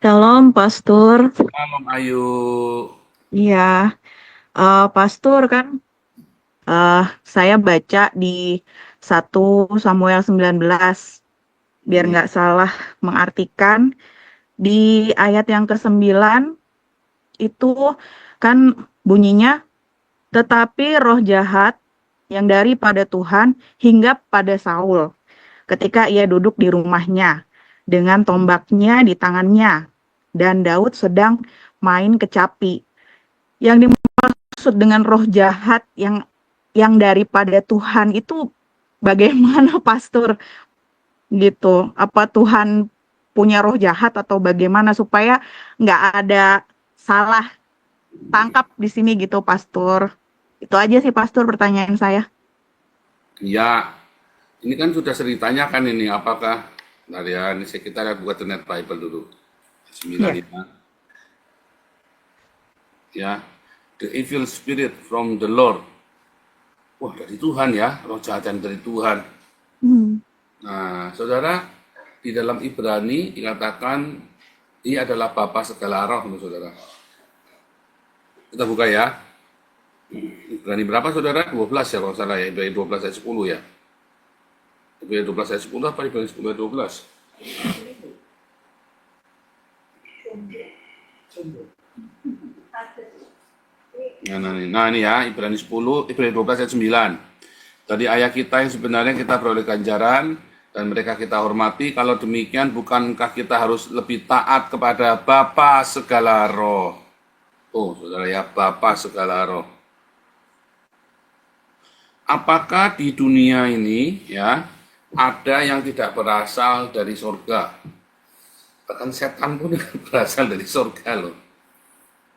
Shalom, Pastor. Malam Ayu. Iya, Pastor kan, saya baca di 1 Samuel 19, biar Hmm. nggak salah mengartikan, di ayat yang ke-9 itu kan bunyinya, tetapi roh jahat yang daripada Tuhan hinggap pada Saul ketika ia duduk di rumahnya dengan tombaknya di tangannya, dan Daud sedang main kecapi. Yang dimaksud dengan roh jahat yang daripada Tuhan itu bagaimana, Pastor? Gitu. Apa Tuhan punya roh jahat atau bagaimana supaya nggak ada salah tangkap di sini gitu, Pastor? Itu aja sih, Pastor, pertanyaan saya. Ya, ini kan sudah ceritanya kan ini apakah nah ya ini kita lihat buka net Bible dulu. Ya. 95 ya. The evil spirit from the Lord. Wah, dari Tuhan ya, roh jahat yang dari Tuhan. Hmm. Nah, Saudara, di dalam Ibrani dikatakan ini adalah bapa segala roh, Saudara. Kita buka ya. Ibrani berapa, Saudara? 12 ya kalau salah ya. Ibrani 12 ayat 10 ya. Ibrani 12 ayat 10 apa Ibrani 10 ayat 12? Nah, ini ya, Ibrani 10, Ibrani 12 ayat 9. Tadi ayat kita yang sebenarnya kita beroleh ganjaran dan mereka kita hormati. Kalau demikian, bukankah kita harus lebih taat kepada Bapa segala roh? Oh, saudara ya, Bapa segala roh. Apakah di dunia ini ya ada yang tidak berasal dari surga? Bahkan setan pun berasal dari surga loh.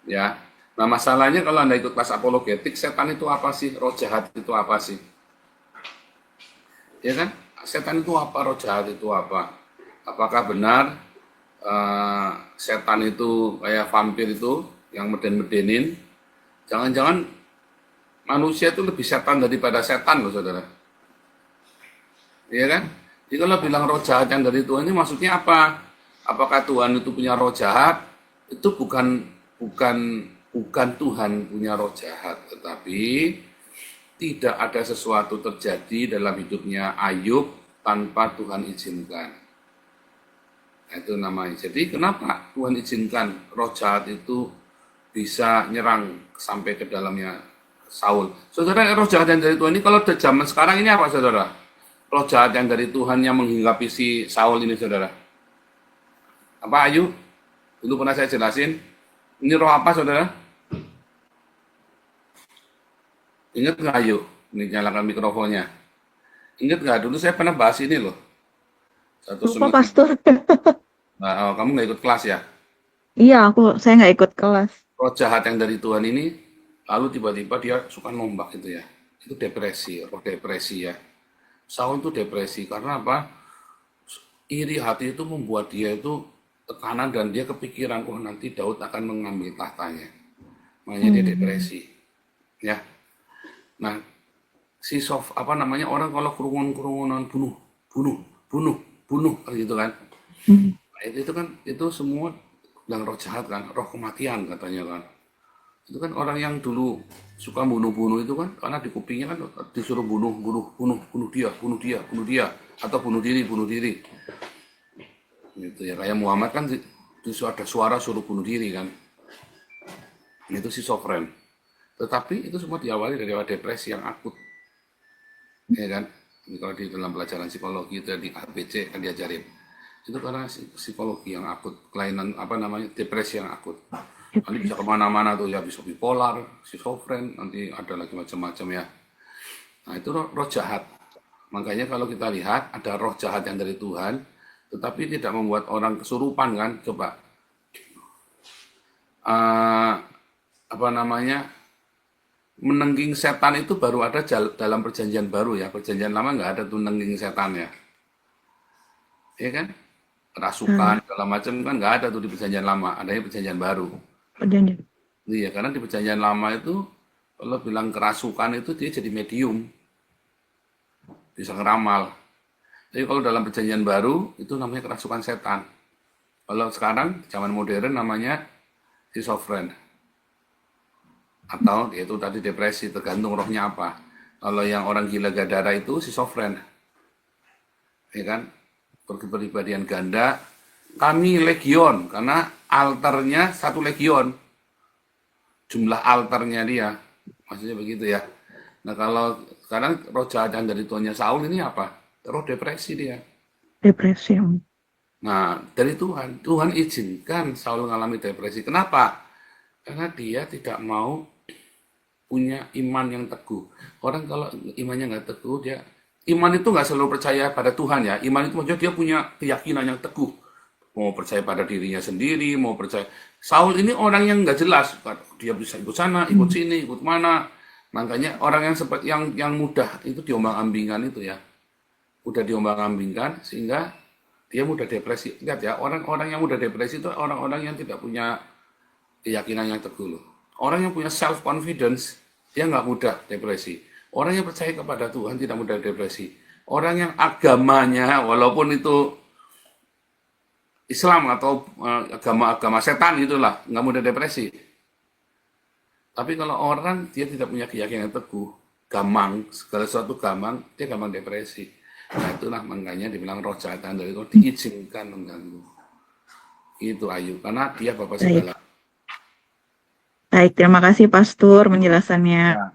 Ya, nah masalahnya kalau Anda ikut kelas apologetik, setan itu apa sih? Roh jahat itu apa sih? Ya kan? Setan itu apa? Roh jahat itu apa? Apakah benar setan itu kayak vampir itu yang meden-medenin? Jangan-jangan manusia itu lebih setan daripada setan loh, saudara. Iya kan? Jadi kalau bilang roh jahat yang dari Tuhan ini maksudnya apa? Apakah Tuhan itu punya roh jahat? Itu bukan bukan Tuhan punya roh jahat, tetapi tidak ada sesuatu terjadi dalam hidupnya Ayub tanpa Tuhan izinkan. Nah, itu namanya. Jadi kenapa Tuhan izinkan roh jahat itu bisa nyerang sampai ke dalamnya Saul? Saudara, roh jahat yang dari Tuhan ini kalau di zaman sekarang ini apa, saudara? Roh jahat yang dari Tuhan yang menghinggapi si Saul ini, saudara. Apa, Ayu? Dulu pernah saya jelasin. Ini roh apa, saudara? Ingat nggak, Ayu? Ini nyalakan mikrofonnya. Ingat nggak? Dulu saya pernah bahas ini loh. Satu Lupa, semester. Pastor. Nah, oh, kamu nggak ikut kelas ya? Iya, saya nggak ikut kelas. Roh jahat yang dari Tuhan ini, lalu tiba-tiba dia suka nombak gitu ya. Itu depresi, roh depresi ya. Saul itu depresi karena apa? Iri hati itu membuat dia itu tekanan dan dia kepikiran, oh nanti Daud akan mengambil tahtanya. Makanya dia Hmm. depresi. Ya, nah si apa namanya orang kalau kerungun-kerungunan bunuh, bunuh, bunuh, bunuh gitu kan. Hmm. Nah, itu kan itu semua yang roh jahat kan, roh kematian katanya kan. Itu kan orang yang dulu suka bunuh-bunuh itu kan karena di kupingnya kan disuruh bunuh, bunuh, bunuh, bunuh dia, bunuh dia, bunuh dia, atau bunuh diri, bunuh diri. Gitu ya kayak Muhammad kan ada suara suruh bunuh diri kan. Itu si sovereign. Tetapi itu semua diawali dari depresi yang akut, ya kan? Ini kalau di dalam pelajaran psikologi itu di ABC kan diajarin. Itu karena psikologi yang akut, kelainan apa namanya depresi yang akut. Nanti bisa Depresi. kemana-mana tuh ya bisa bipolar, schizofren, nanti ada lagi macam-macam ya. Nah itu roh jahat. Makanya kalau kita lihat ada roh jahat yang dari Tuhan, tetapi tidak membuat orang kesurupan kan? Coba uh, apa namanya menengging setan itu baru ada dalam perjanjian baru ya. Perjanjian lama nggak ada tuh nengging setan ya, ya kan? Nah, Rasukan segala macam kan nggak ada tuh di perjanjian lama, adanya perjanjian baru. perjanjian. Iya, karena di perjanjian lama itu kalau bilang kerasukan itu dia jadi medium, bisa ngeramal. Tapi kalau dalam perjanjian baru itu namanya kerasukan setan. Kalau sekarang zaman modern namanya schizofren atau yaitu tadi depresi, tergantung rohnya apa. Kalau yang orang gila gadara itu schizofren, ya kan? Berkepribadian ganda. Kami legion karena altarnya satu legion, jumlah altarnya dia, maksudnya begitu ya. Nah kalau sekarang roh jahat yang dari tuannya Saul ini apa? Roh depresi dia. Depresi. Nah dari Tuhan, Tuhan izinkan Saul mengalami depresi. Kenapa? Karena dia tidak mau punya iman yang teguh. Orang kalau imannya nggak teguh, dia iman itu nggak selalu percaya pada Tuhan ya. Iman itu maksudnya dia punya keyakinan yang teguh. Mau percaya pada dirinya sendiri, mau percaya. Saul ini orang yang nggak jelas. Dia bisa ikut sana, ikut sini, ikut mana. Makanya orang yang seperti yang mudah itu diombang-ambingkan itu ya. Udah diombang-ambingkan sehingga dia mudah depresi. Lihat ya, orang-orang yang mudah depresi itu orang-orang yang tidak punya keyakinan yang teguh loh. Orang yang punya self confidence dia nggak mudah depresi. Orang yang percaya kepada Tuhan tidak mudah depresi. Orang yang agamanya walaupun itu Islam atau agama-agama setan itulah nggak mudah depresi. Tapi kalau orang dia tidak punya keyakinan yang teguh, gamang segala sesuatu gamang, dia gampang depresi. Nah itulah makanya dibilang roh jahat dari Tuhan diizinkan mengganggu. Itu Ayu, karena dia bapak Baik, segala. baik. Terima kasih Pastor penjelasannya. Ya.